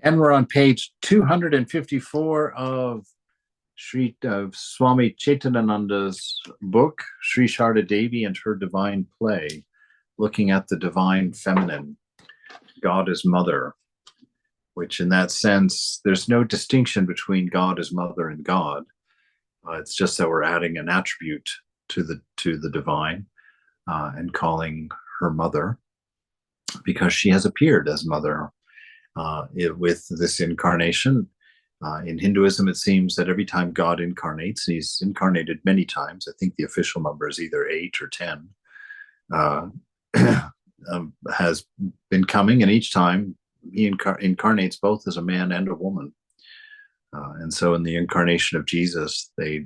And we're on page 254 of Swami Chetanananda's book, Sri Sarada Devi and Her Divine Play, looking at the divine feminine, God as mother, which in that sense, there's no distinction between God as mother and God. It's just that we're adding an attribute to the divine and calling her mother because she has appeared as mother with this incarnation. In Hinduism, it seems that every time God incarnates, and he's incarnated many times, I think the official number is either 8 or 10, uh, has been coming, and each time he incarnates both as a man and a woman. And so in the incarnation of Jesus, they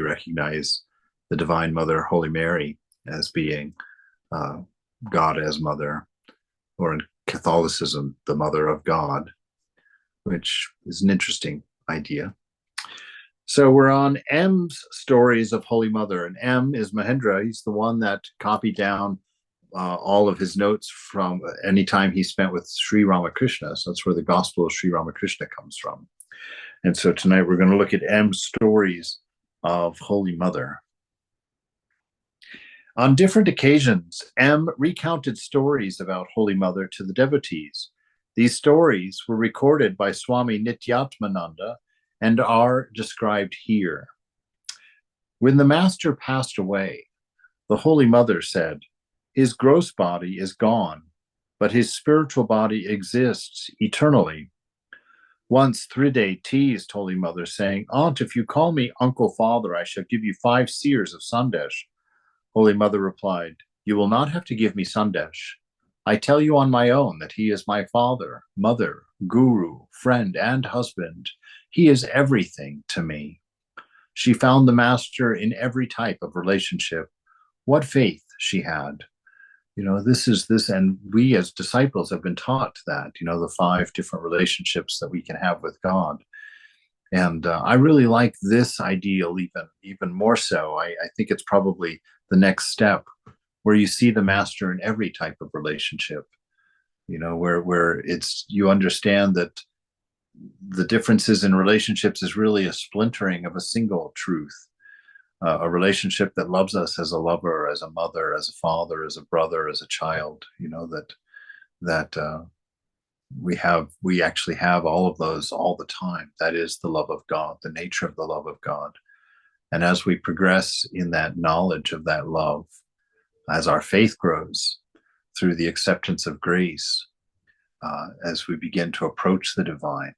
recognize the Divine Mother, Holy Mary, as being God as mother, or in Catholicism, the Mother of God, which is an interesting idea. So we're on M's stories of Holy Mother, and M is Mahendra. He's the one that copied down all of his notes from any time he spent with Sri Ramakrishna. So that's where the Gospel of Sri Ramakrishna comes from. And so tonight we're going to look at M's stories of Holy Mother. On different occasions, M recounted stories about Holy Mother to the devotees. These stories were recorded by Swami Nityananda and are described here. When the master passed away, the Holy Mother said, "His gross body is gone, but his spiritual body exists eternally." Once Thriday teased Holy Mother, saying, "Aunt, if you call me Uncle Father, I shall give you 5 seers of Sandesh." Holy Mother replied, "You will not have to give me Sandesh. I tell you on my own that he is my father, mother, guru, friend, and husband. He is everything to me." She found the master in every type of relationship. What faith she had. This, and we as disciples have been taught that, the 5 different relationships that we can have with God. And I really like this ideal even more so. I think it's probably the next step where you see the master in every type of relationship, where you understand that the differences in relationships is really a splintering of a single truth, a relationship that loves us as a lover, as a mother, as a father, as a brother, as a child, that we actually have all of those all the time. That is the love of God, the nature of the love of God. And as we progress in that knowledge of that love, as our faith grows through the acceptance of grace, as we begin to approach the divine,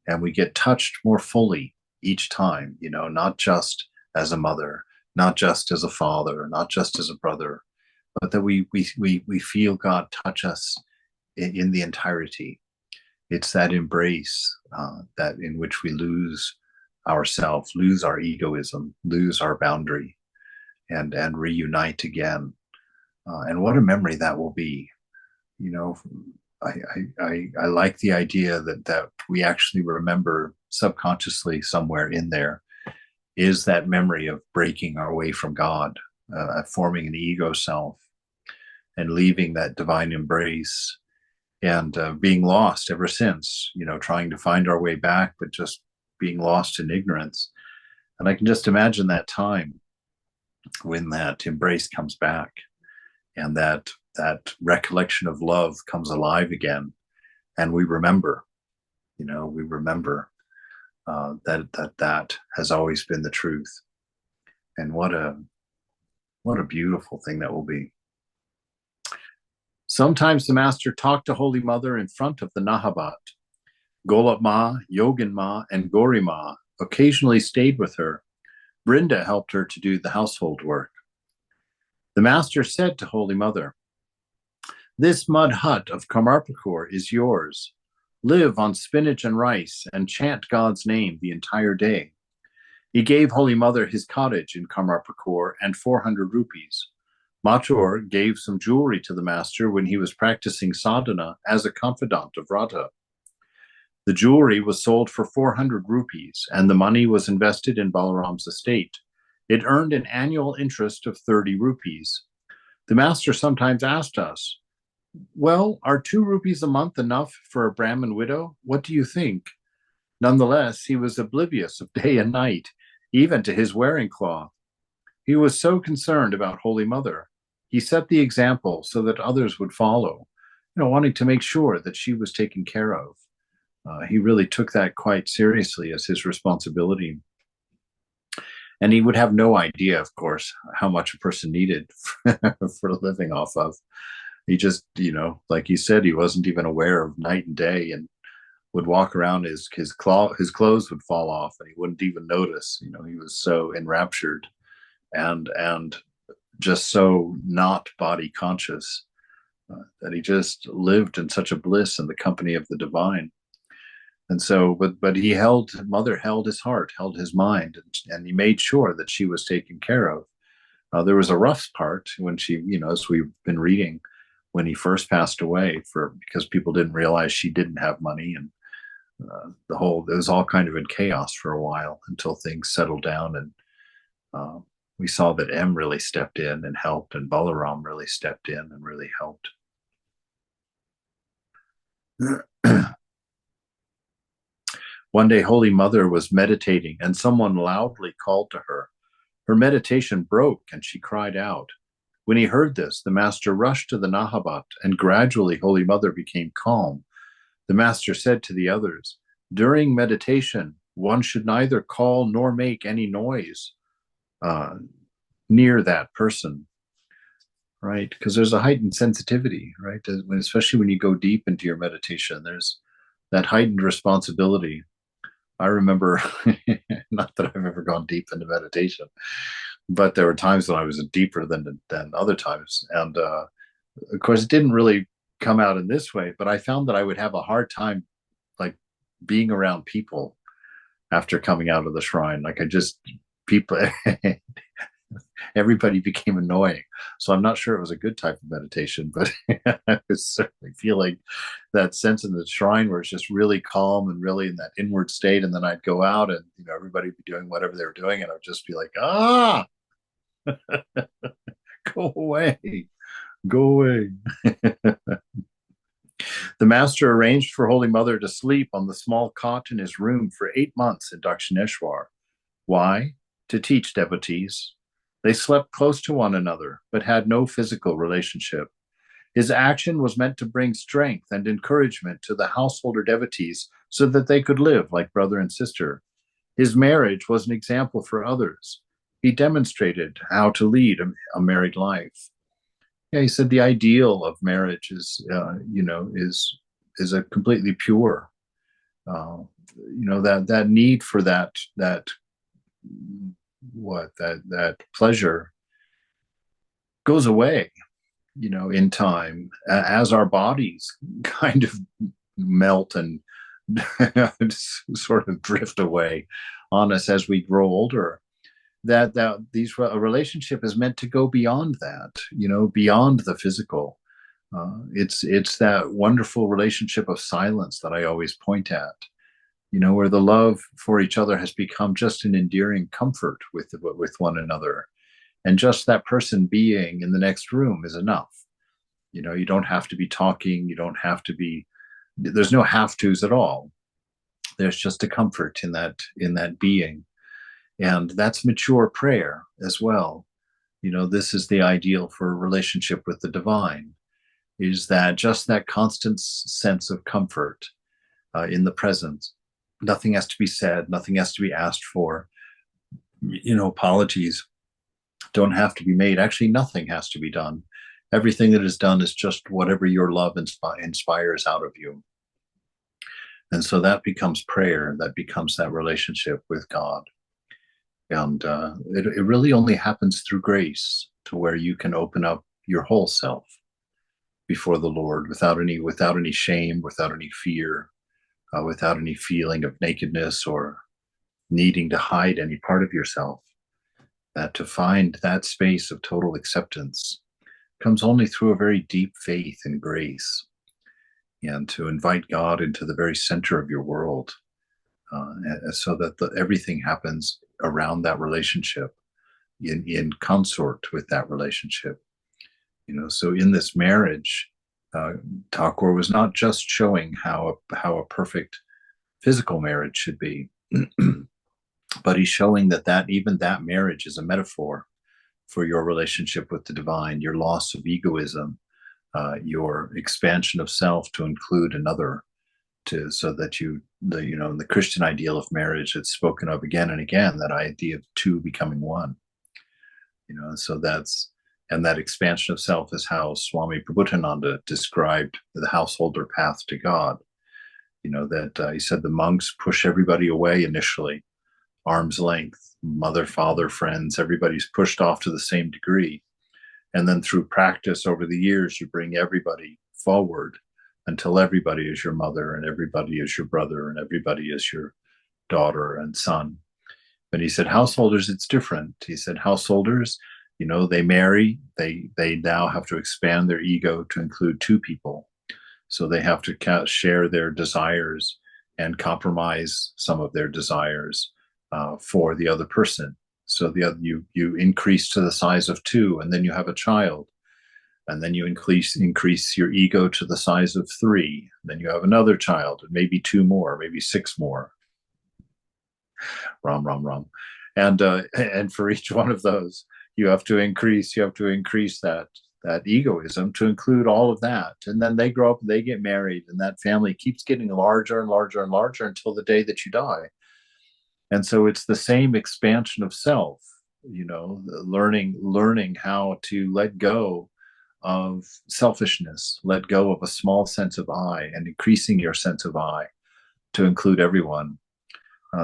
and we get touched more fully each time, not just as a mother, not just as a father, not just as a brother, but that we feel God touch us in the entirety. It's that embrace that in which we lose ourselves, lose our egoism, lose our boundary, and reunite again. And what a memory that will be. I like the idea that we actually remember subconsciously somewhere in there is that memory of breaking our way from God, forming an ego self, and leaving that divine embrace, and being lost ever since, trying to find our way back, but just being lost in ignorance. And I can just imagine that time when that embrace comes back and that recollection of love comes alive again. And we remember, that has always been the truth. And what a beautiful thing that will be. Sometimes the master talked to Holy Mother in front of the Nahabat. Golap Ma, Yogin Ma, and Gori Ma occasionally stayed with her. Brinda helped her to do the household work. The master said to Holy Mother, "This mud hut of Kamarpur is yours. Live on spinach and rice and chant God's name the entire day." He gave Holy Mother his cottage in Kamarpur and 400 rupees. Mathur gave some jewelry to the master when he was practicing sadhana as a confidant of Radha. The jewelry was sold for 400 rupees, and the money was invested in Balaram's estate. It earned an annual interest of 30 rupees. The master sometimes asked us, Well, are 2 rupees a month enough for a Brahmin widow? What do you think? Nonetheless, he was oblivious of day and night, even to his wearing cloth. He was so concerned about Holy Mother. He set the example so that others would follow, wanting to make sure that she was taken care of. He really took that quite seriously as his responsibility. And he would have no idea, of course, how much a person needed for living off of. He just, like he said, he wasn't even aware of night and day, and would walk around, his clothes would fall off and he wouldn't even notice. He was so enraptured and just so not body conscious, that he just lived in such a bliss in the company of the divine. And so, but Mother held his heart, held his mind, and he made sure that she was taken care of. There was a rough part when she, as we've been reading, when he first passed away, because people didn't realize she didn't have money, and it was all kind of in chaos for a while until things settled down, and we saw that M really stepped in and helped, and Balaram really stepped in and really helped. One day, Holy Mother was meditating, and someone loudly called to her. Her meditation broke, and she cried out. When he heard this, the master rushed to the Nahabat, and gradually Holy Mother became calm. The master said to the others, during meditation, one should neither call nor make any noise near that person, right? Because there's a heightened sensitivity, right? Especially when you go deep into your meditation, there's that heightened responsibility. I remember, not that I've ever gone deep into meditation, but there were times when I was deeper than other times. And of course, it didn't really come out in this way, but I found that I would have a hard time, like, being around people after coming out of the shrine. Like, people, everybody became annoying. So I'm not sure it was a good type of meditation, but I was certainly feeling that sense in the shrine where it's just really calm and really in that inward state. And then I'd go out and, everybody would be doing whatever they were doing. And I'd just be like, go away, go away. The master arranged for Holy Mother to sleep on the small cot in his room for 8 months in Dakshineshwar. Why? To teach devotees. They slept close to one another, but had no physical relationship. His action was meant to bring strength and encouragement to the householder devotees so that they could live like brother and sister. His marriage was an example for others. He demonstrated how to lead a married life. Yeah, he said the ideal of marriage is a completely pure, that need for that pleasure goes away, in time, as our bodies kind of melt and sort of drift away on us as we grow older. That a relationship is meant to go beyond that, beyond the physical. It's that wonderful relationship of silence that I always point at, where the love for each other has become just an endearing comfort with one another, and just that person being in the next room is enough. You don't have to be talking. You don't have to be. There's no have tos at all. There's just a comfort in that being. And that's mature prayer as well. This is the ideal for a relationship with the divine, is that just that constant sense of comfort in the presence. Nothing has to be said. Nothing has to be asked for. Apologies don't have to be made. Actually, nothing has to be done. Everything that is done is just whatever your love inspires out of you. And so that becomes prayer. That becomes that relationship with God. And it really only happens through grace, to where you can open up your whole self before the Lord without any shame, without any fear, without any feeling of nakedness or needing to hide any part of yourself. That to find that space of total acceptance comes only through a very deep faith and grace, and to invite God into the very center of your world, so that everything happens around that relationship, in consort with that relationship. So in this marriage, Uh, Thakur was not just showing how a perfect physical marriage should be, but he's showing that even that marriage is a metaphor for your relationship with the divine, your loss of egoism, your expansion of self to include another, to so that in the Christian ideal of marriage, it's spoken of again and again, that idea of two becoming one. So that expansion of self is how Swami Prabhupada described the householder path to God. That he said the monks push everybody away initially, arm's length, mother, father, friends, everybody's pushed off to the same degree. And then through practice over the years, you bring everybody forward until everybody is your mother, and everybody is your brother, and everybody is your daughter and son. But he said, householders, it's different. He said, householders, they marry, they now have to expand their ego to include two people. So they have to share their desires and compromise some of their desires for the other person. So you increase to the size of two, and then you have a child, and then you increase your ego to the size of three. Then you have another child, and maybe two more, maybe six more. Ram, ram, ram, and for each one of those, you have to increase that egoism to include all of that. And then they grow up, they get married, and that family keeps getting larger and larger and larger until the day that you die. And so it's the same expansion of self, learning how to let go of selfishness, let go of a small sense of I, and increasing your sense of I to include everyone.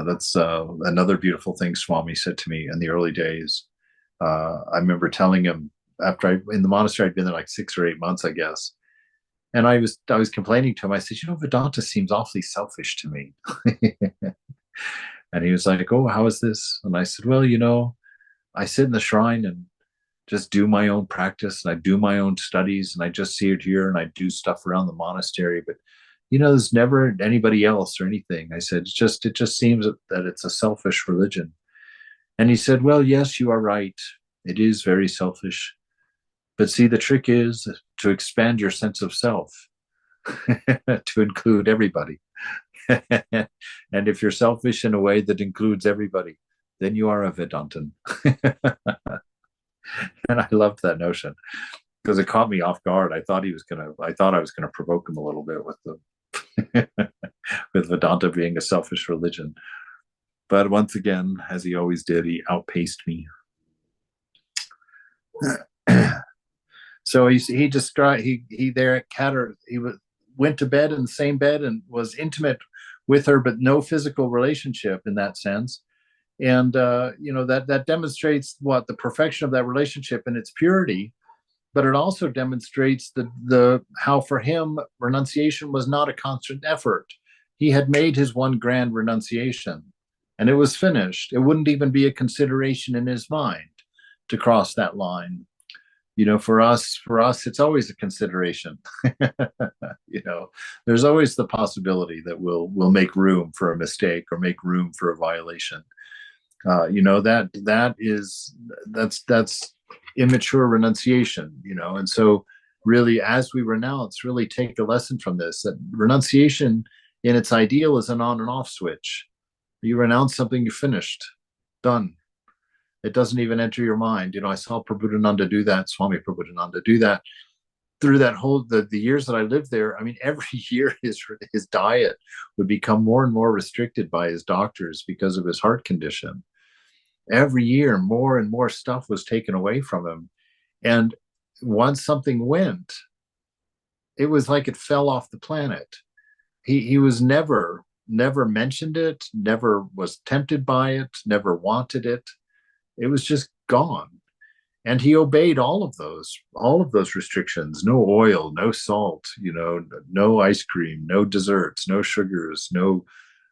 That's another beautiful thing Swami said to me in the early days. I remember telling him, after in the monastery, I'd been there like 6 or 8 months, I guess. And I was complaining to him. I said, Vedanta seems awfully selfish to me. And he was like, oh, how is this? And I said, well, I sit in the shrine and just do my own practice, and I do my own studies, and I just see it here, and I do stuff around the monastery. But, there's never anybody else or anything. I said, it just seems that it's a selfish religion. And he said, well, yes, you are right. It is very selfish. But see, the trick is to expand your sense of self to include everybody. And if you're selfish in a way that includes everybody, then you are a Vedantan. And I loved that notion because it caught me off guard. I thought I was gonna provoke him a little bit with with Vedanta being a selfish religion. But once again, as he always did, he outpaced me. So he described he there at Katar, went to bed in the same bed and was intimate with her, but no physical relationship in that sense. And that demonstrates what the perfection of that relationship and its purity. But it also demonstrates the how for him renunciation was not a constant effort. He had made his one grand renunciation, and it was finished. It wouldn't even be a consideration in his mind to cross that line. For us, it's always a consideration. There's always the possibility that we'll make room for a mistake or make room for a violation. That's immature renunciation. And so really, as we renounce, really take a lesson from this, that renunciation in its ideal is an on and off switch. You renounce something, you finished, done. It doesn't even enter your mind. I saw Prabhupada do that, Swami Prabhupada do that through that whole the years that I lived there. I mean, every year his diet would become more and more restricted by his doctors because of his heart condition. Every year, more and more stuff was taken away from him. And once something went, it was like it fell off the planet. He was never mentioned it, never was tempted by it, never wanted it. It was just gone. And he obeyed all of those restrictions: no oil, no salt, no ice cream, no desserts, no sugars, no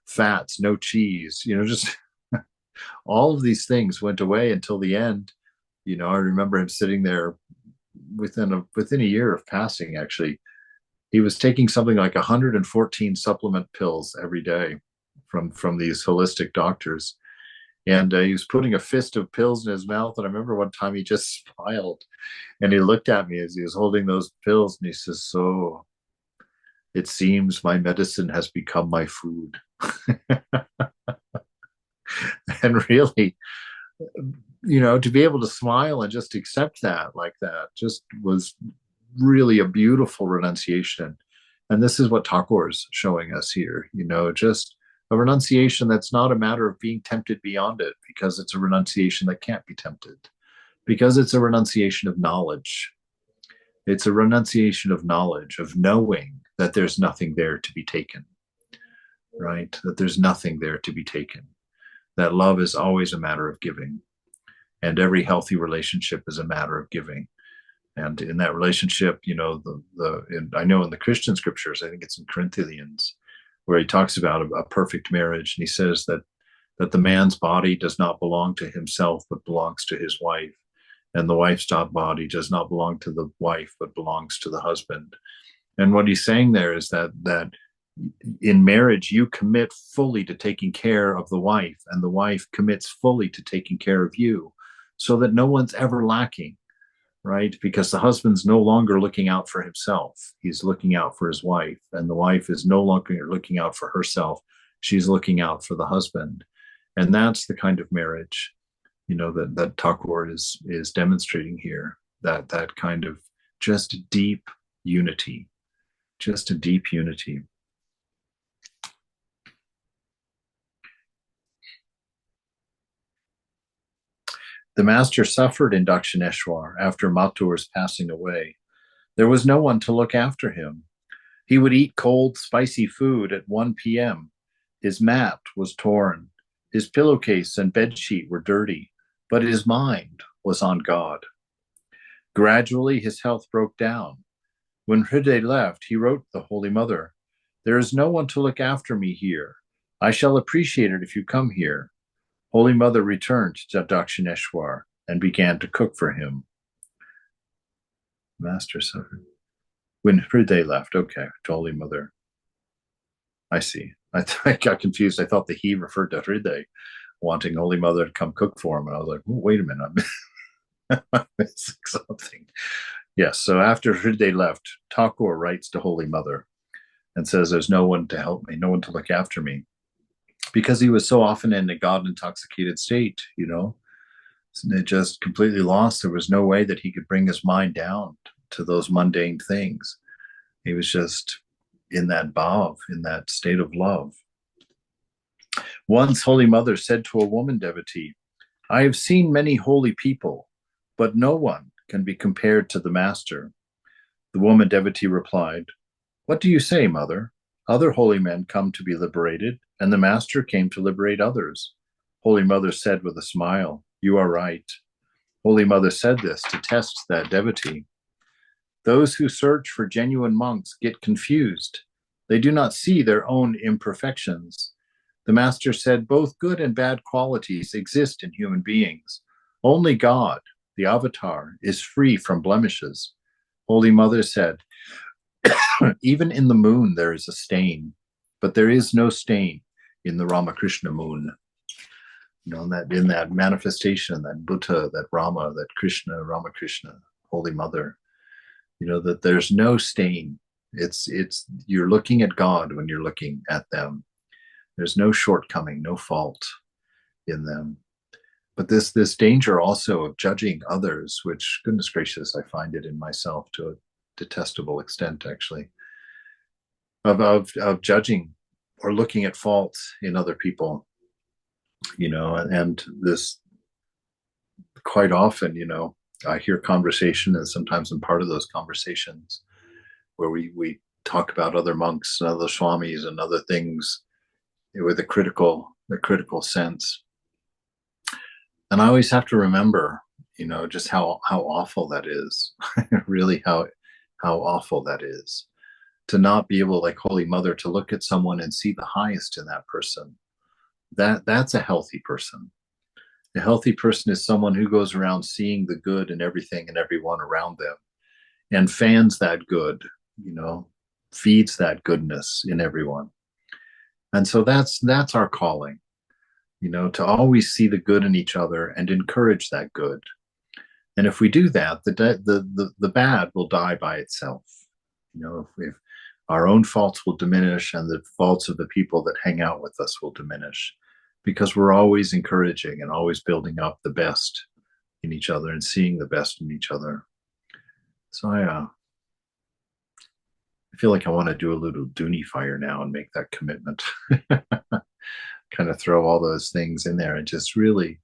fats, no cheese, just all of these things went away until the end. I remember him sitting there within a year of passing. Actually, he was taking something like 114 supplement pills every day from these holistic doctors. And he was putting a fist of pills in his mouth. And I remember one time he just smiled and he looked at me as he was holding those pills and he says, "So it seems my medicine has become my food." And really, to be able to smile and just accept that like that just was really a beautiful renunciation. And this is what Thakur is showing us here, just a renunciation that's not a matter of being tempted beyond it, because it's a renunciation that can't be tempted, because it's a renunciation of knowledge. It's a renunciation of knowledge, of knowing that there's nothing there to be taken, right? That there's nothing there to be taken. That love is always a matter of giving. And every healthy relationship is a matter of giving. And in that relationship, I know in the Christian scriptures, I think it's in Corinthians, where he talks about a perfect marriage. And he says that the man's body does not belong to himself, but belongs to his wife. And the wife's body does not belong to the wife, but belongs to the husband. And what he's saying there is that in marriage, you commit fully to taking care of the wife, and the wife commits fully to taking care of you, so that no one's ever lacking, right? Because the husband's no longer looking out for himself. He's looking out for his wife, and the wife is no longer looking out for herself. She's looking out for the husband. And that's the kind of marriage, that Thakur is demonstrating here, that kind of just deep unity, just a deep unity. The master suffered in Dakshineshwar after Mathur's passing away. There was no one to look after him. He would eat cold, spicy food at 1 p.m. His mat was torn. His pillowcase and bedsheet were dirty, but his mind was on God. Gradually, his health broke down. When Hriday left, he wrote the Holy Mother, "There is no one to look after me here. I shall appreciate it if you come here." Holy Mother returned to Dakshineshwar and began to cook for him. Master suffered. When Hriday left, okay, to Holy Mother. I see. I got confused. I thought that he referred to Hriday wanting Holy Mother to come cook for him. And I was like, oh, wait a minute, I'm missing something. Yes, so after Hriday left, Thakur writes to Holy Mother and says, there's no one to help me, no one to look after me. Because he was so often in a God-intoxicated state, it just completely lost. There was no way that he could bring his mind down to those mundane things. He was just in that bhav, in that state of love. Once Holy Mother said to a woman devotee, "I have seen many holy people, but no one can be compared to the Master." The woman devotee replied, "What do you say, Mother? Other holy men come to be liberated, and the Master came to liberate others." Holy Mother said with a smile, "You are right." Holy Mother said this to test that devotee. Those who search for genuine monks get confused. They do not see their own imperfections. The Master said both good and bad qualities exist in human beings. Only God, the Avatar, is free from blemishes. Holy Mother said, even in the moon there is a stain, but there is no stain in the Ramakrishna moon. In that manifestation, that Buddha, that Rama, that Krishna, Ramakrishna, Holy Mother, that there's no stain. It's you're looking at God when you're looking at them. There's no shortcoming, no fault in them. But this danger also of judging others, which, goodness gracious, I find it in myself to a detestable extent, actually, of judging or looking at faults in other people, and this quite often, I hear conversation, and sometimes I'm part of those conversations where we talk about other monks and other swamis and other things with a critical sense. And I always have to remember, just how awful that is, really how awful that is, to not be able, like Holy Mother, to look at someone and see the highest in that person. That's a healthy person. A healthy person is someone who goes around seeing the good in everything and everyone around them and fans that good, feeds that goodness in everyone. And so that's our calling, to always see the good in each other and encourage that good. And if we do that, the bad will die by itself. If our own faults will diminish and the faults of the people that hang out with us will diminish, because we're always encouraging and always building up the best in each other and seeing the best in each other. So I feel like I want to do a little Dooney fire now and make that commitment. Kind of throw all those things in there and just really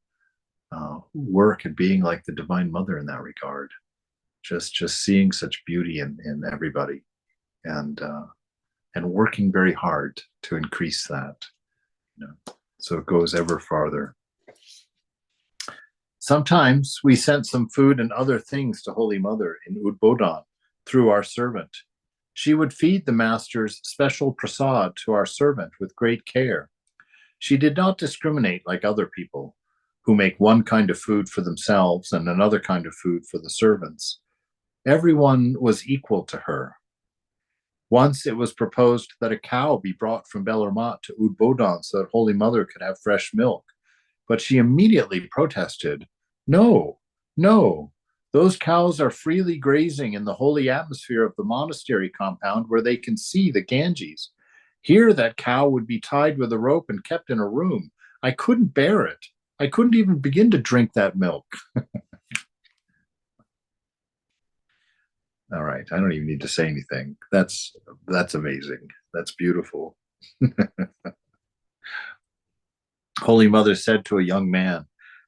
work at being like the Divine Mother in that regard. Just seeing such beauty in everybody, and working very hard to increase that, so it goes ever farther. Sometimes we sent some food and other things to Holy Mother in Udbodhan through our servant. She would feed the master's special prasad to our servant with great care. She did not discriminate like other people who make one kind of food for themselves and another kind of food for the servants. Everyone was equal to her. Once it was proposed that a cow be brought from Bellarmat to Udbodhan so that Holy Mother could have fresh milk, but she immediately protested, "No, no, those cows are freely grazing in the holy atmosphere of the monastery compound where they can see the Ganges. Here that cow would be tied with a rope and kept in a room. I couldn't bear it. I couldn't even begin to drink that milk." All right, I don't even need to say anything. That's amazing. That's beautiful. Holy Mother said to a young man,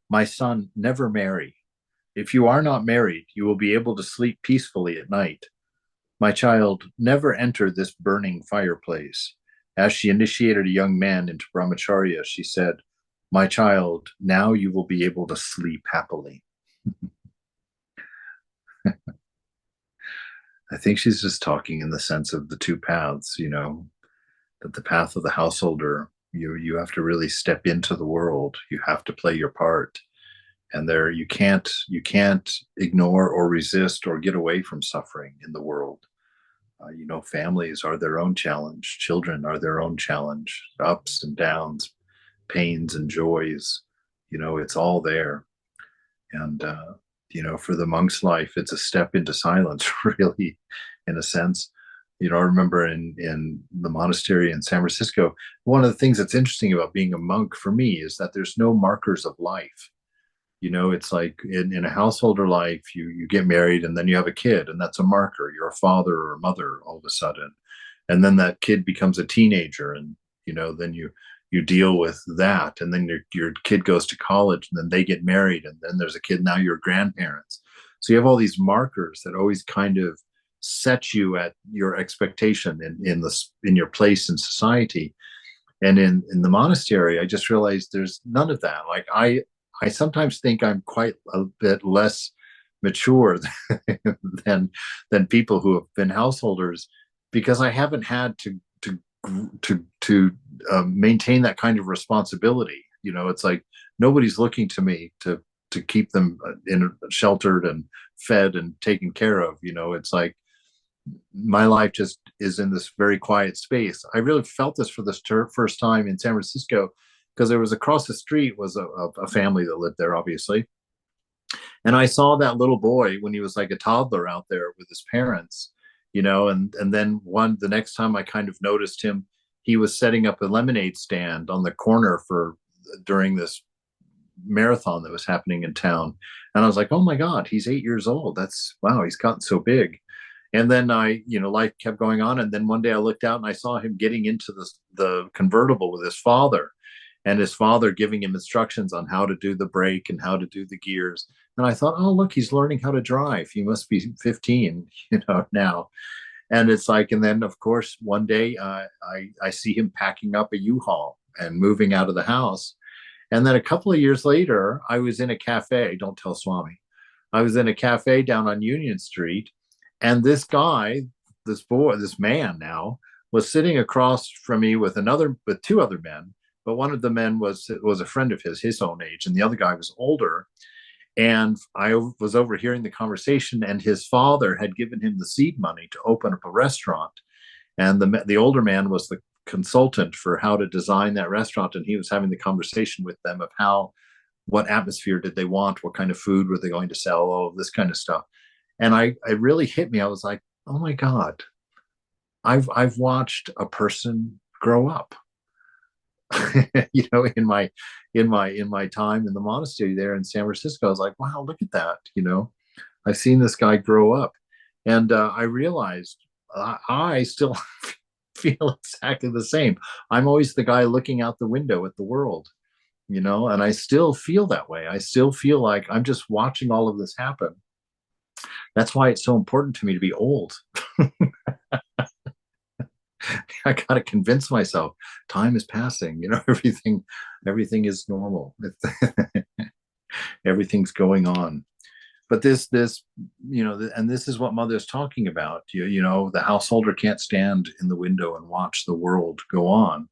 "My son, never marry. If you are not married, you will be able to sleep peacefully at night. My child, never enter this burning fireplace." As she initiated a young man into brahmacharya, she said, "My child, now you will be able to sleep happily." I think she's just talking in the sense of the two paths, that the path of the householder, you have to really step into the world. You have to play your part. And there you can't ignore or resist or get away from suffering in the world. Families are their own challenge. Children are their own challenge. Ups and downs, pains and joys. It's all there. And for the monk's life, it's a step into silence, really, in a sense. I remember in the monastery in San Francisco, one of the things that's interesting about being a monk for me is that there's no markers of life. It's like in a householder life, you get married and then you have a kid, and that's a marker. You're a father or a mother all of a sudden. And then that kid becomes a teenager, and then you deal with that, and then your kid goes to college, and then they get married, and then there's a kid, now you're grandparents. So you have all these markers that always kind of set you at your expectation in your place in society. And in the monastery, I just realized there's none of that. Like I sometimes think I'm quite a bit less mature than people who have been householders, because I haven't had to maintain that kind of responsibility. It's like nobody's looking to me to keep them sheltered and fed and taken care of. It's like my life just is in this very quiet space. I really felt this for the first time in San Francisco, because there was across the street was a family that lived there, obviously. And I saw that little boy when he was like a toddler out there with his parents, and then the next time I kind of noticed him, he was setting up a lemonade stand on the corner during this marathon that was happening in town. And I was like, oh my God, he's 8 years old. Wow, he's gotten so big. And then life kept going on. And then one day I looked out and I saw him getting into the convertible with his father, and his father giving him instructions on how to do the brake and how to do the gears. And I thought, oh, look, he's learning how to drive. He must be 15, now. And it's like, and then of course, one day I see him packing up a U-Haul and moving out of the house. And then a couple of years later, I was in a cafe. Don't tell Swami. I was in a cafe down on Union Street, and this guy, this man now, was sitting across from me with two other men. But one of the men was a friend of his own age, and the other guy was older. And I was overhearing the conversation, and his father had given him the seed money to open up a restaurant. And the older man was the consultant for how to design that restaurant, and he was having the conversation with them of what atmosphere did they want, what kind of food were they going to sell, all of this kind of stuff. And it really hit me. I was like, oh my God, I've watched a person grow up. In my time in the monastery there in San Francisco. I was like, wow, look at that. I've seen this guy grow up. And I realized I still feel exactly the same. I'm always the guy looking out the window at the world, and I still feel that way. I still feel like I'm just watching all of this happen. That's why it's so important to me to be old. I got to convince myself time is passing. Everything is normal. Everything's going on. But this, and this is what Mother's talking about. The householder can't stand in the window and watch the world go on.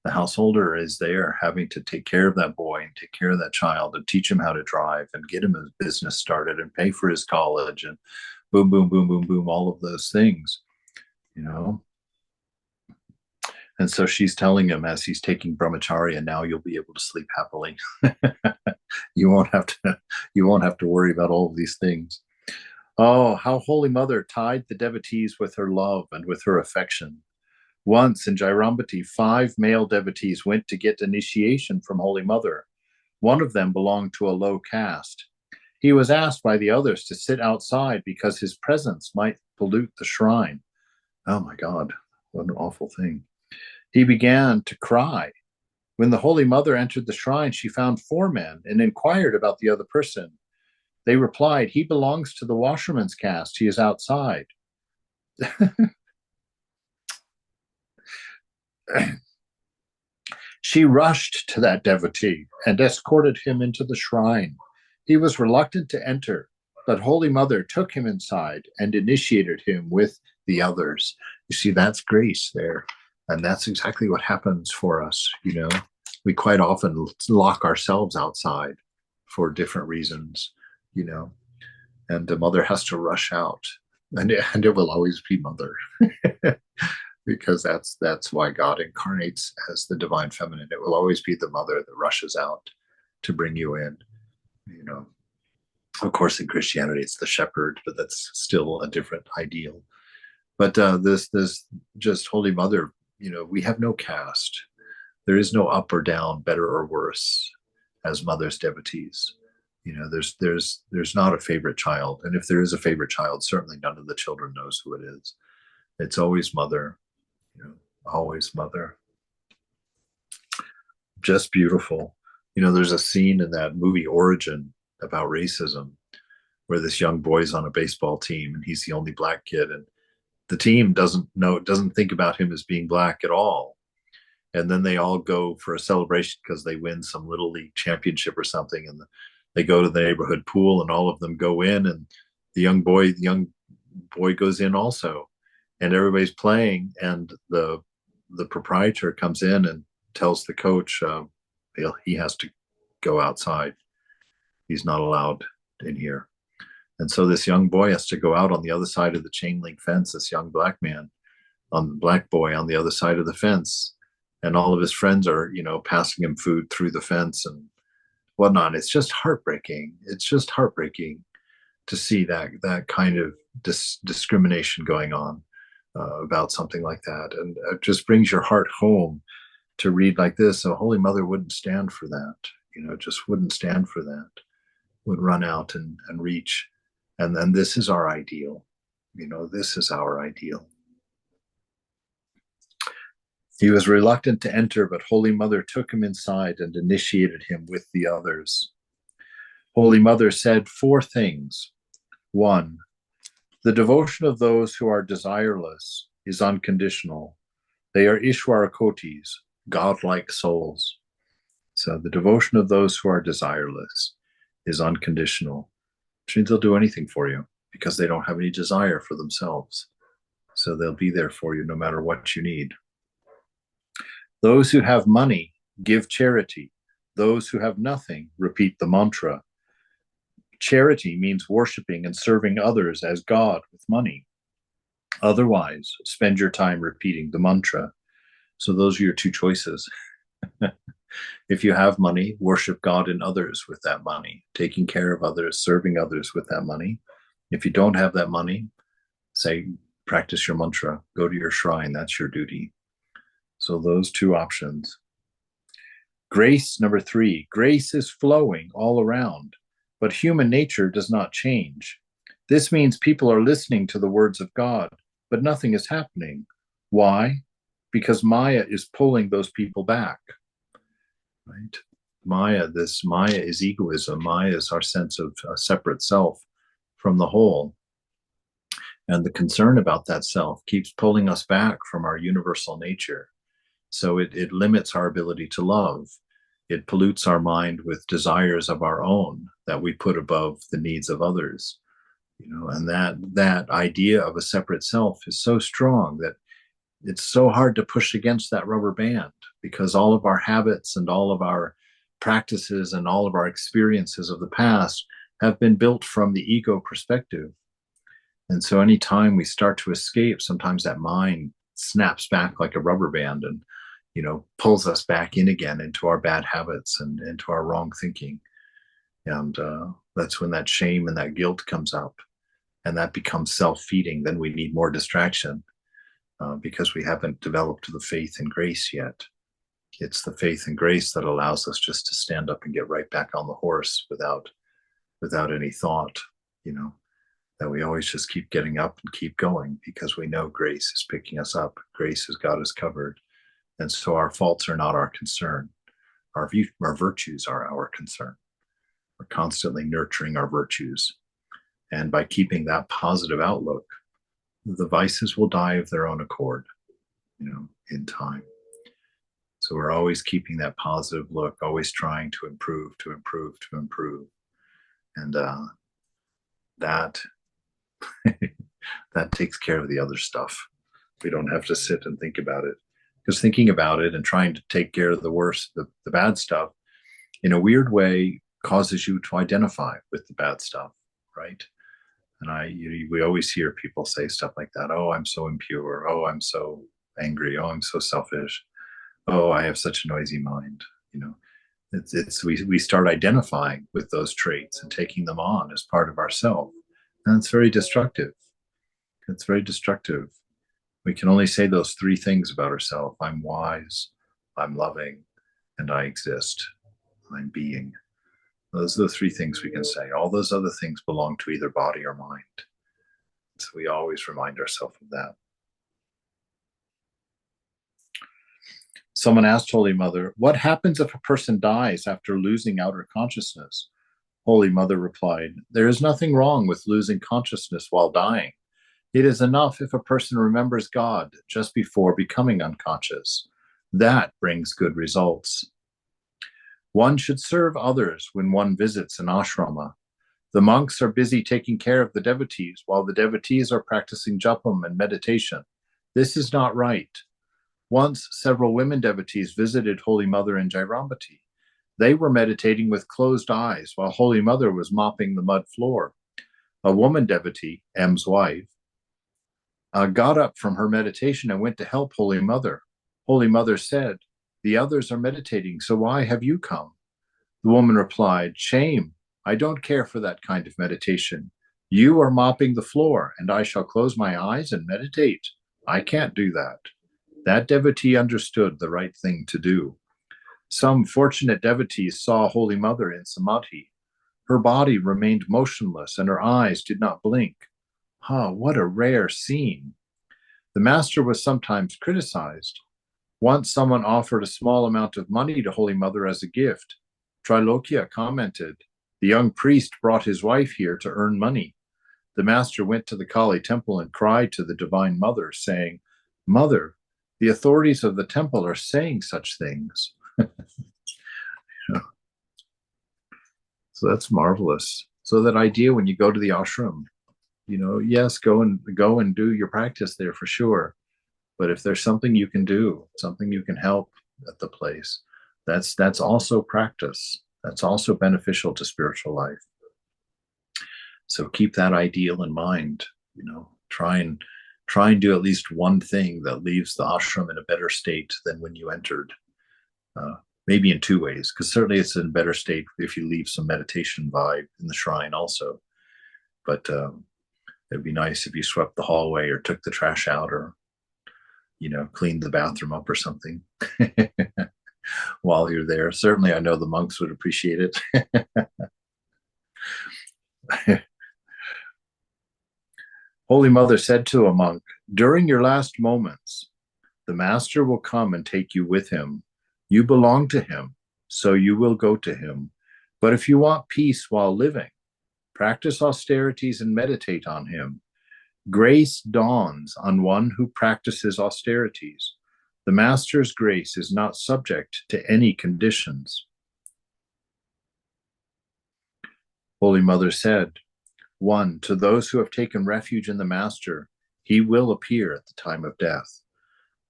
The householder is there having to take care of that boy and take care of that child and teach him how to drive and get him a business started and pay for his college and boom, boom, boom, boom, boom, all of those things, And so she's telling him as he's taking brahmacharya, now you'll be able to sleep happily. You won't have to worry about all of these things. Oh, how Holy Mother tied the devotees with her love and with her affection. Once in Jairambati, 5 male devotees went to get initiation from Holy Mother. One of them belonged to a low caste. He was asked by the others to sit outside because his presence might pollute the shrine. Oh my God, what an awful thing. He began to cry. When the Holy Mother entered the shrine, she found 4 men and inquired about the other person. They replied, he belongs to the washerman's caste. He is outside. She rushed to that devotee and escorted him into the shrine. He was reluctant to enter, but Holy Mother took him inside and initiated him with the others. You see, that's grace there. And that's exactly what happens for us. We quite often lock ourselves outside for different reasons, and the Mother has to rush out, and it will always be Mother because that's why God incarnates as the divine feminine. It will always be the Mother that rushes out to bring you in, Of course, in Christianity, it's the shepherd, but that's still a different ideal. But this just Holy Mother, we have no caste. There is no up or down, better or worse, as Mother's devotees. There's not a favorite child. And if there is a favorite child, certainly none of the children knows who it is. It's always Mother, always Mother. Just beautiful. There's a scene in that movie Origin about racism where this young boy's on a baseball team and he's the only black kid, and the team doesn't think about him as being black at all. And then they all go for a celebration because they win some little league championship or something, and they go to the neighborhood pool and all of them go in, and the young boy goes in also, and everybody's playing, and the proprietor comes in and tells the coach he has to go outside. He's not allowed in here. And so this young boy has to go out on the other side of the chain link fence, this young black boy on the other side of the fence. And all of his friends are, passing him food through the fence and whatnot. It's just heartbreaking. It's just heartbreaking to see that kind of discrimination going on about something like that. And it just brings your heart home to read like this. So Holy Mother wouldn't stand for that, just wouldn't stand for that, would run out and reach. And then this is our ideal. This is our ideal. He was reluctant to enter, but Holy Mother took him inside and initiated him with the others. Holy Mother said 4 things. 1, the devotion of those who are desireless is unconditional. They are Ishwarakotis, godlike souls. So the devotion of those who are desireless is unconditional, which means they'll do anything for you because they don't have any desire for themselves. So they'll be there for you no matter what you need. Those who have money give charity. Those who have nothing repeat the mantra. Charity means worshiping and serving others as God with money. Otherwise, spend your time repeating the mantra. So those are your two choices. If you have money, worship God and others with that money, taking care of others, serving others with that money. If you don't have that money, say, practice your mantra, go to your shrine. That's your duty. So those two options. Grace, number 3, grace is flowing all around, but human nature does not change. This means people are listening to the words of God, but nothing is happening. Why? Because Maya is pulling those people back, right? Maya is egoism. Maya is our sense of a separate self from the whole. And the concern about that self keeps pulling us back from our universal nature. So it limits our ability to love. It pollutes our mind with desires of our own that we put above the needs of others. And that idea of a separate self is so strong that it's so hard to push against that rubber band, because all of our habits and all of our practices and all of our experiences of the past have been built from the ego perspective. And so anytime we start to escape, sometimes that mind snaps back like a rubber band and pulls us back in again into our bad habits and into our wrong thinking. And that's when that shame and that guilt comes up, and that becomes self-feeding. Then we need more distraction because we haven't developed the faith and grace yet. It's the faith and grace that allows us just to stand up and get right back on the horse without any thought, that we always just keep getting up and keep going, because we know grace is picking us up. Grace has got us covered. And so our faults are not our concern. Our virtues are our concern. We're constantly nurturing our virtues. And by keeping that positive outlook, the vices will die of their own accord, in time. So we're always keeping that positive look, always trying to improve, to improve, to improve. And that that takes care of the other stuff. We don't have to sit and think about it. Because thinking about it and trying to take care of the worst, the bad stuff, in a weird way, causes you to identify with the bad stuff, right? And we always hear people say stuff like that. Oh, I'm so impure. Oh, I'm so angry. Oh, I'm so selfish. Oh, I have such a noisy mind. We start identifying with those traits and taking them on as part of ourself, and it's very destructive. It's very destructive. We can only say those 3 things about ourselves. I'm wise, I'm loving, and I exist. I'm being. Those are the 3 things we can say. All those other things belong to either body or mind. So we always remind ourselves of that. Someone asked Holy Mother, what happens if a person dies after losing outer consciousness? Holy Mother replied, there is nothing wrong with losing consciousness while dying. It is enough if a person remembers God just before becoming unconscious. That brings good results. One should serve others when one visits an ashrama. The monks are busy taking care of the devotees while the devotees are practicing japam and meditation. This is not right. Once, several women devotees visited Holy Mother in Jairambati. They were meditating with closed eyes while Holy Mother was mopping the mud floor. A woman devotee, M's wife, got up from her meditation and went to help Holy Mother. Holy Mother said, the others are meditating, so why have you come? The woman replied, shame, I don't care for that kind of meditation. You are mopping the floor, and I shall close my eyes and meditate. I can't do that. That devotee understood the right thing to do. Some fortunate devotees saw Holy Mother in samadhi. Her body remained motionless, and her eyes did not blink. What a rare scene. The master was sometimes criticized. Once someone offered a small amount of money to Holy Mother as a gift. Trilokya commented, the young priest brought his wife here to earn money. The master went to the Kali temple and cried to the Divine Mother, saying, Mother, the authorities of the temple are saying such things. So that's marvelous. So that idea when you go to the ashram, yes, go and do your practice there for sure. But if there's something you can do, something you can help at the place, that's also practice. That's also beneficial to spiritual life. So keep that ideal in mind. Try try and do at least one thing that leaves the ashram in a better state than when you entered. Maybe in two ways, because certainly it's in a better state if you leave some meditation vibe in the shrine also. But it'd be nice if you swept the hallway or took the trash out or, cleaned the bathroom up or something while you're there. Certainly, I know the monks would appreciate it. Holy Mother said to a monk, "During your last moments, the Master will come and take you with him. You belong to him, so you will go to him. But if you want peace while living, practice austerities and meditate on him. Grace dawns on one who practices austerities. The Master's grace is not subject to any conditions." Holy Mother said, 1, to those who have taken refuge in the Master, he will appear at the time of death.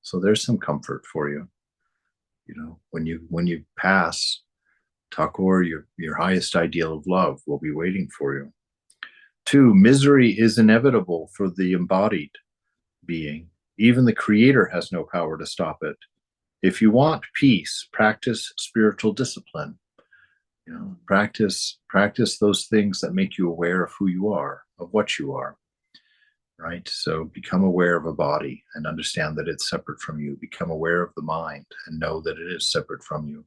So there's some comfort for you. When you pass, Thakur, your highest ideal of love, will be waiting for you. 2, misery is inevitable for the embodied being. Even the Creator has no power to stop it. If you want peace, practice spiritual discipline. Practice those things that make you aware of who you are, of what you are, right? So become aware of a body and understand that it's separate from you. Become aware of the mind and know that it is separate from you.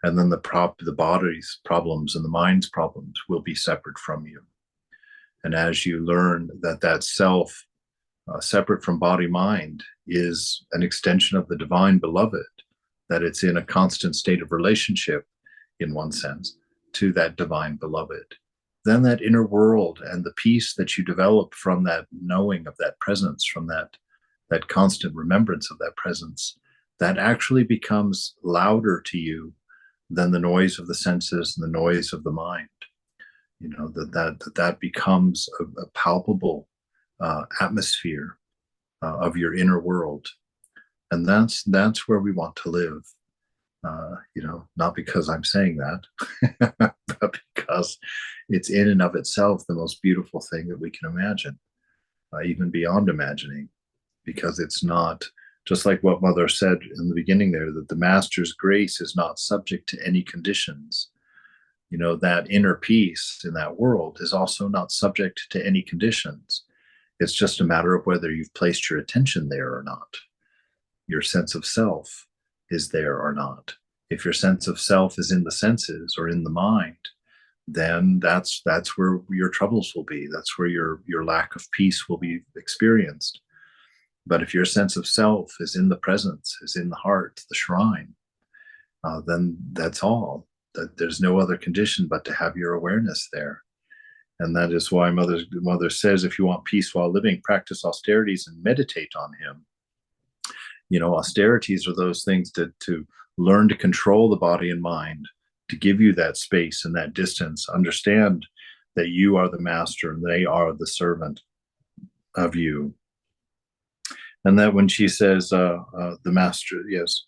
And then the body's problems and the mind's problems will be separate from you. And as you learn that self, separate from body mind, is an extension of the divine beloved, that it's in a constant state of relationship, in one sense, to that divine beloved, then that inner world and the peace that you develop from that knowing of that presence, from that constant remembrance of that presence, that actually becomes louder to you than the noise of the senses and the noise of the mind. That becomes a palpable atmosphere of your inner world. And that's where we want to live. Not because I'm saying that, but because it's in and of itself the most beautiful thing that we can imagine, even beyond imagining, because it's not, just like what Mother said in the beginning there, that the Master's grace is not subject to any conditions. That inner peace in that world is also not subject to any conditions. It's just a matter of whether you've placed your attention there or not. Your sense of self is there or not. If your sense of self is in the senses or in the mind, then that's where your troubles will be. That's where your lack of peace will be experienced. But if your sense of self is in the presence, is in the heart, the shrine, then that's all. That there's no other condition but to have your awareness there. And that is why Mother says, if you want peace while living, practice austerities and meditate on him. Austerities are those things to learn to control the body and mind, to give you that space and that distance. Understand that you are the Master and they are the servant of you. And that when she says, the Master, yes,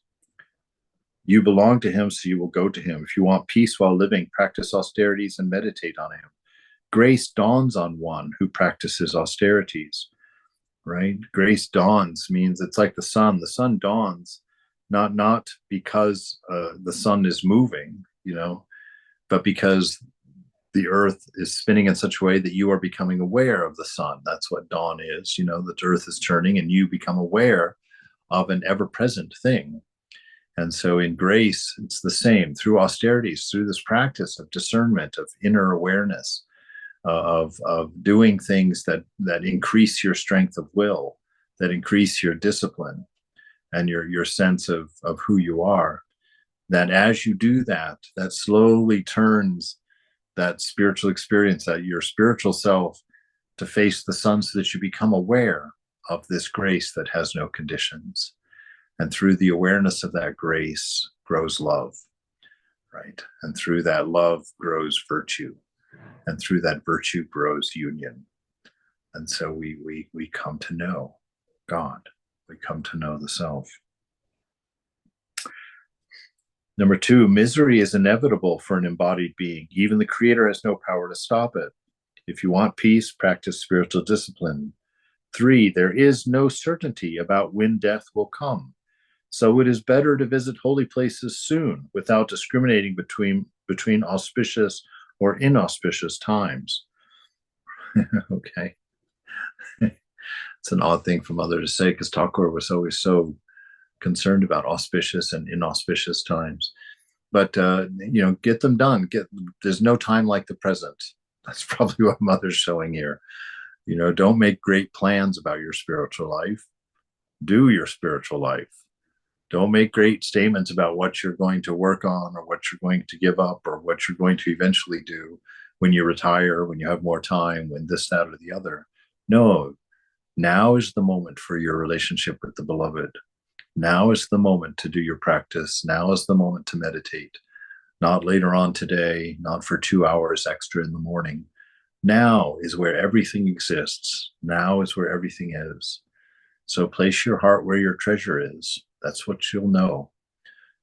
you belong to him, so you will go to him. If you want peace while living, practice austerities and meditate on him. Grace dawns on one who practices austerities. Right? Grace dawns means it's like the sun. The sun dawns not because the sun is moving, but because the earth is spinning in such a way that you are becoming aware of the sun. That's what dawn is, that the earth is turning and you become aware of an ever-present thing. And so in grace, it's the same. Through austerities, through this practice of discernment, of inner awareness, of doing things that increase your strength of will, that increase your discipline and your sense of who you are, that as you do that slowly turns that spiritual experience, that your spiritual self, to face the sun, so that you become aware of this grace that has no conditions. And through the awareness of that grace grows love, right? And through that love grows virtue. And through that virtue grows union. And so we come to know God. We come to know the self. Number 2, misery is inevitable for an embodied being. Even the Creator has no power to stop it. If you want peace, practice spiritual discipline. 3, there is no certainty about when death will come. So it is better to visit holy places soon without discriminating between auspicious or inauspicious times. Okay. It's an odd thing for Mother to say because Thakur was always so concerned about auspicious and inauspicious times. But get them done. There's no time like the present. That's probably what Mother's showing here. Don't make great plans about your spiritual life. Do your spiritual life. Don't make great statements about what you're going to work on or what you're going to give up or what you're going to eventually do when you retire, when you have more time, when this, that, or the other. No, now is the moment for your relationship with the beloved. Now is the moment to do your practice. Now is the moment to meditate. Not later on today, not for 2 hours extra in the morning. Now is where everything exists. Now is where everything is. So place your heart where your treasure is. That's what you'll know.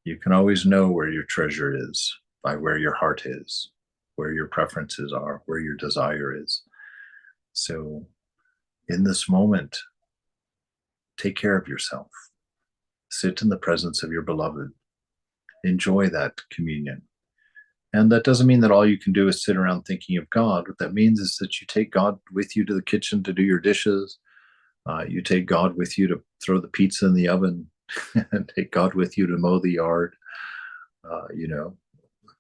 You can always know where your treasure is by where your heart is, where your preferences are, where your desire is. So in this moment, take care of yourself. Sit in the presence of your beloved. Enjoy that communion. And that doesn't mean that all you can do is sit around thinking of God. What that means is that you take God with you to the kitchen to do your dishes. You take God with you to throw the pizza in the oven and take God with you to mow the yard.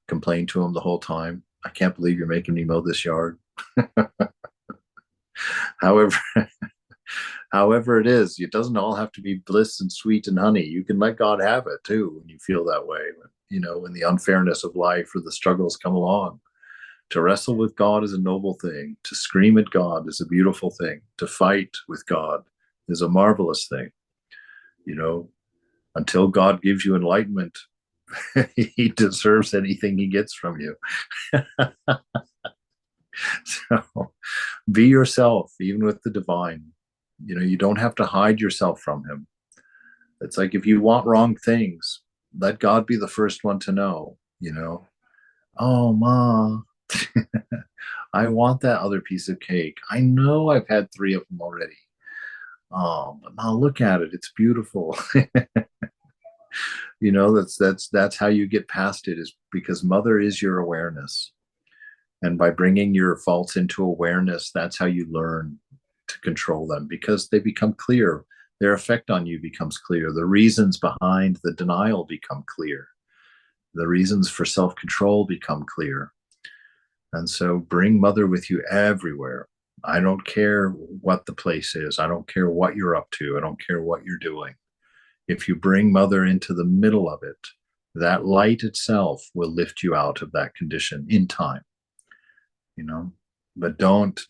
Complain to him the whole time. I can't believe you're making me mow this yard. However it is, it doesn't all have to be bliss and sweet and honey. You can let God have it too when you feel that way, when the unfairness of life or the struggles come along. To wrestle with God is a noble thing. To scream at God is a beautiful thing. To fight with God is a marvelous thing. Until God gives you enlightenment, he deserves anything he gets from you. So be yourself, even with the divine. You don't have to hide yourself from him. It's like if you want wrong things, let God be the first one to know, oh, Ma, I want that other piece of cake. I know I've had 3 of them already. Oh, but now look at it. It's beautiful. That's how you get past it, is because Mother is your awareness. And by bringing your faults into awareness, that's how you learn to control them, because they become clear. Their effect on you becomes clear. The reasons behind the denial become clear. The reasons for self-control become clear. And so bring Mother with you everywhere. I don't care what the place is. I don't care what you're up to. I don't care what you're doing. If you bring Mother into the middle of it, that light itself will lift you out of that condition in time. But don't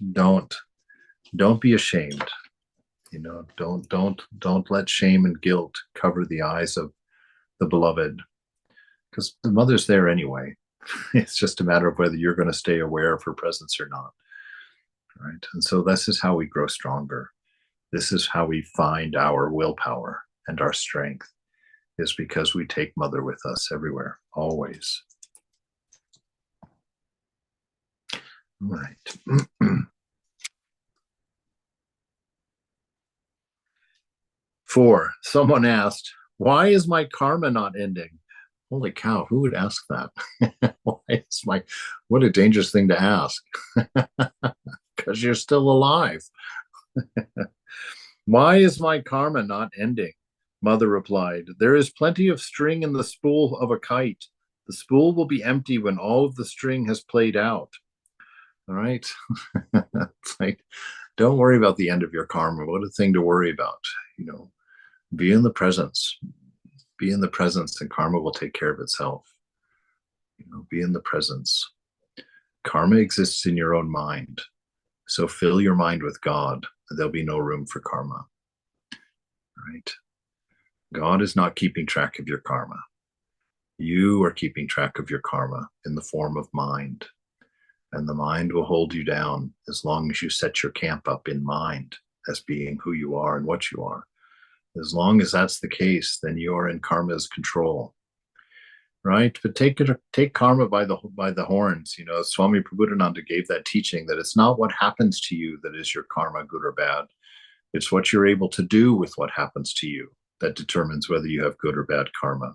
be ashamed. Don't let shame and guilt cover the eyes of the beloved, because the Mother's there anyway. It's just a matter of whether you're going to stay aware of her presence or not. Right? And so this is how we grow stronger. This is how we find our willpower and our strength, is because we take Mother with us everywhere, always. All right. 4, someone asked, why is my karma not ending? Holy cow, who would ask that? What a dangerous thing to ask. Because you're still alive. Why is my karma not ending? Mother replied, there is plenty of string in the spool of a kite. The spool will be empty when all of the string has played out. All right. It's like, don't worry about the end of your karma. What a thing to worry about. Be in the presence. Be in the presence, and karma will take care of itself. Be in the presence. Karma exists in your own mind. So fill your mind with God, and there'll be no room for karma. Right? God is not keeping track of your karma. You are keeping track of your karma in the form of mind. And the mind will hold you down as long as you set your camp up in mind as being who you are and what you are. As long as that's the case, then you are in karma's control, right? But take karma by the horns. Swami Prabhupada gave that teaching that it's not what happens to you that is your karma, good or bad. It's what you're able to do with what happens to you that determines whether you have good or bad karma,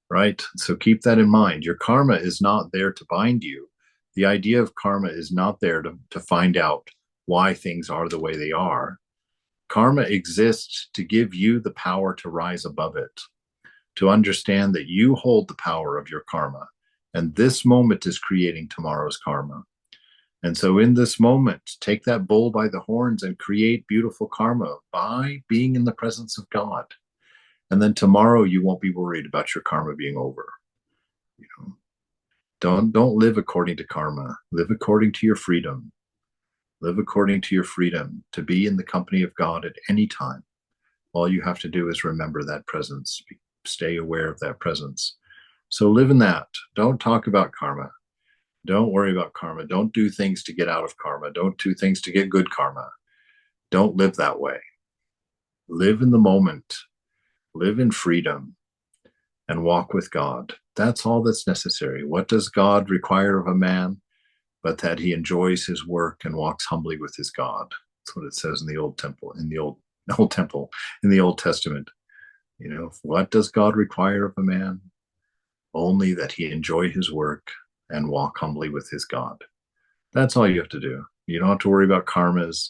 right? So keep that in mind. Your karma is not there to bind you. The idea of karma is not there to find out why things are the way they are. Karma exists to give you the power to rise above it, to understand that you hold the power of your karma, and this moment is creating tomorrow's karma. And so in this moment, take that bull by the horns and create beautiful karma by being in the presence of God. And then tomorrow you won't be worried about your karma being over. You know, don't live according to karma. Live according to your freedom. Live according to your freedom to be in the company of God at any time. All you have to do is remember that presence. Stay aware of that presence. So live in that. Don't talk about karma. Don't worry about karma. Don't do things to get out of karma. Don't do things to get good karma. Don't live that way. Live in the moment. Live in freedom and walk with God. That's all that's necessary. What does God require of a man? But that he enjoys his work and walks humbly with his God. That's what it says in the Old Temple, in the Old Testament. You know, what does God require of a man? Only that he enjoy his work and walk humbly with his God. That's all you have to do. You don't have to worry about karmas.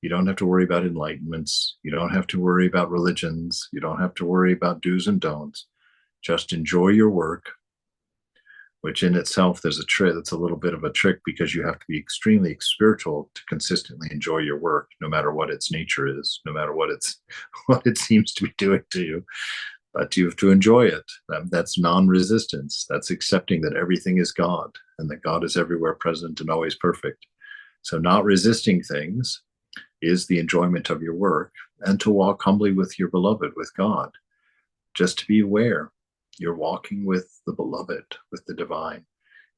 You don't have to worry about enlightenments. You don't have to worry about religions. You don't have to worry about do's and don'ts. Just enjoy your work, which in itself, there's a trick. That's a little bit of a trick because you have to be extremely spiritual to consistently enjoy your work, no matter what its nature is, no matter what it seems to be doing to you. But you have to enjoy it. That's non-resistance. That's accepting that everything is God and that God is everywhere present and always perfect. So not resisting things is the enjoyment of your work, and to walk humbly with your beloved, with God. Just to be aware you're walking with the beloved, with the divine.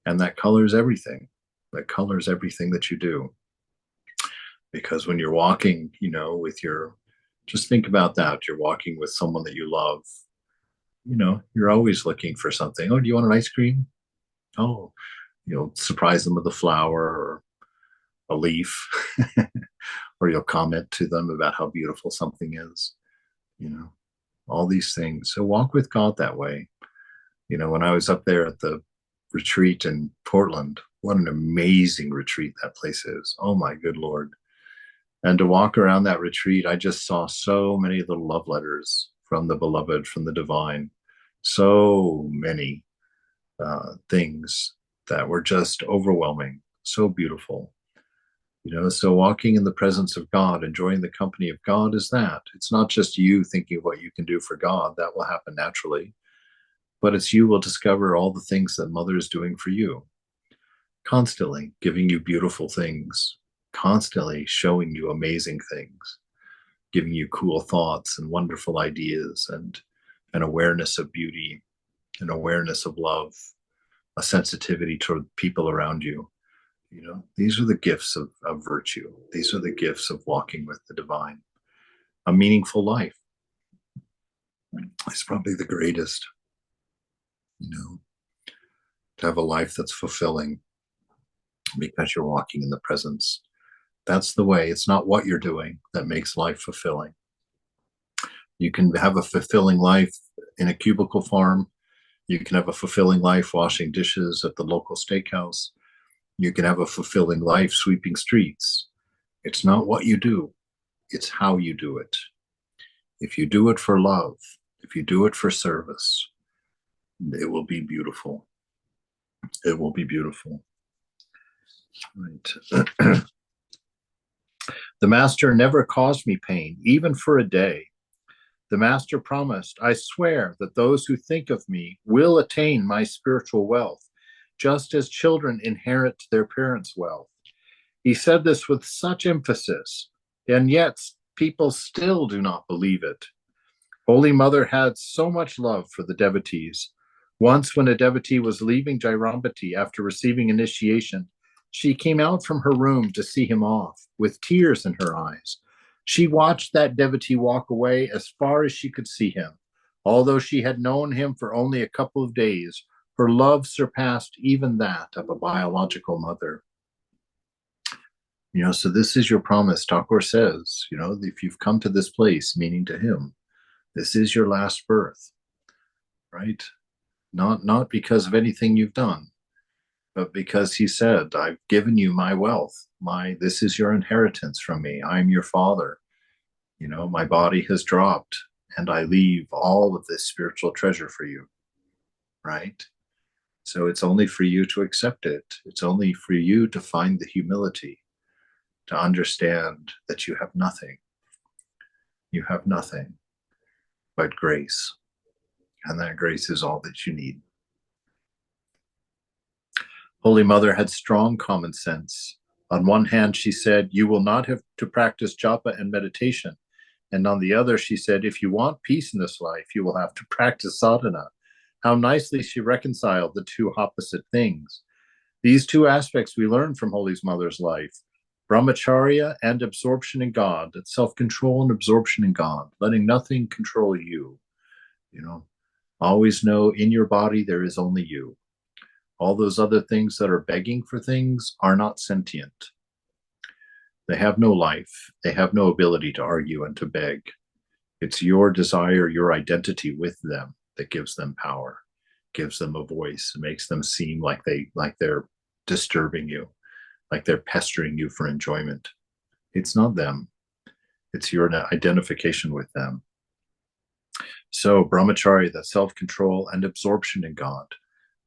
And that colors everything. That colors everything that you do. Because when you're walking, just think about that. You're walking with someone that you love. You're always looking for something. Oh, do you want an ice cream? Oh, surprise them with a flower or a leaf, or you'll comment to them about how beautiful something is, all these things. So walk with God that way. When I was up there at the retreat in Portland, what an amazing retreat that place is. Oh my good Lord. And to walk around that retreat, I just saw so many little love letters from the beloved, from the divine, so many things that were just overwhelming, so beautiful. So walking in the presence of God, enjoying the company of God is that. It's not just you thinking of what you can do for God. That will happen naturally. But it's you will discover all the things that Mother is doing for you. Constantly giving you beautiful things. Constantly showing you amazing things. Giving you cool thoughts and wonderful ideas and an awareness of beauty, an awareness of love, a sensitivity toward people around you. These are the gifts of virtue. These are the gifts of walking with the divine. A meaningful life is probably the greatest, to have a life that's fulfilling because you're walking in the presence. That's the way. It's not what you're doing that makes life fulfilling. You can have a fulfilling life in a cubicle farm. You can have a fulfilling life washing dishes at the local steakhouse. You can have a fulfilling life sweeping streets. It's not what you do, it's how you do it. If you do it for love, if you do it for service, it will be beautiful. It will be beautiful. Right. The Master never caused me pain, even for a day. The Master promised, I swear that those who think of me will attain my spiritual wealth, just as children inherit their parents' wealth. He said this with such emphasis, and yet people still do not believe it. Holy Mother had so much love for the devotees. Once when a devotee was leaving Jairambati after receiving initiation, she came out from her room to see him off with tears in her eyes. She watched that devotee walk away as far as she could see him. Although she had known him for only a couple of days, her love surpassed even that of a biological mother. So this is your promise. Thakur says, if you've come to this place, meaning to him, this is your last birth, right? Not because of anything you've done, but because he said, I've given you my wealth. This is your inheritance from me. I'm your father. My body has dropped and I leave all of this spiritual treasure for you, right? So it's only for you to accept it. It's only for you to find the humility to understand that you have nothing. You have nothing but grace. And that grace is all that you need. Holy Mother had strong common sense. On one hand, she said, you will not have to practice japa and meditation. And on the other, she said, if you want peace in this life, you will have to practice sadhana. How nicely she reconciled the two opposite things. These two aspects we learn from Holy Mother's life, brahmacharya and absorption in God, that self-control and absorption in God, letting nothing control you. Always know in your body there is only you. All those other things that are begging for things are not sentient. They have no life. They have no ability to argue and to beg. It's your desire, your identity with them that gives them power, gives them a voice, and makes them seem like they're disturbing you, like they're pestering you for enjoyment. It's not them. It's your identification with them. So brahmacharya, that self-control and absorption in God,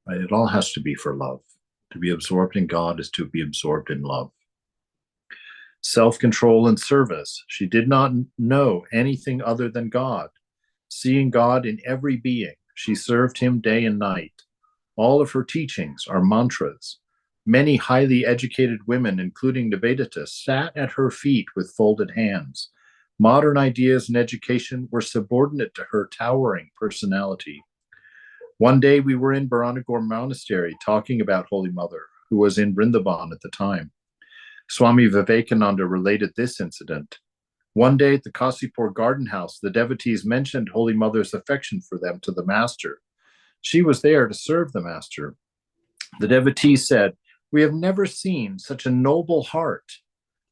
right? It all has to be for love. To be absorbed in God is to be absorbed in love. Self-control and service. She did not know anything other than God. Seeing God in every being, she served him day and night. All of her teachings are mantras. Many highly educated women, including Nivedita, sat at her feet with folded hands. Modern ideas and education were subordinate to her towering personality. One day we were in Bharanagore Monastery talking about Holy Mother, who was in Vrindavan at the time. Swami Vivekananda related this incident. One day at the Kasipur garden house, the devotees mentioned Holy Mother's affection for them to the master. She was there to serve the master. The devotee said, we have never seen such a noble heart.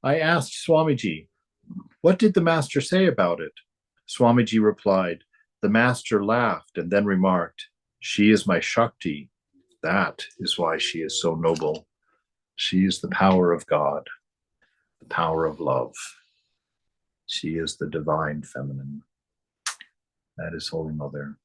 I asked Swamiji, what did the master say about it? Swamiji replied, the master laughed and then remarked, she is my Shakti. That is why she is so noble. She is the power of God, the power of love. She is the divine feminine. That is Holy Mother.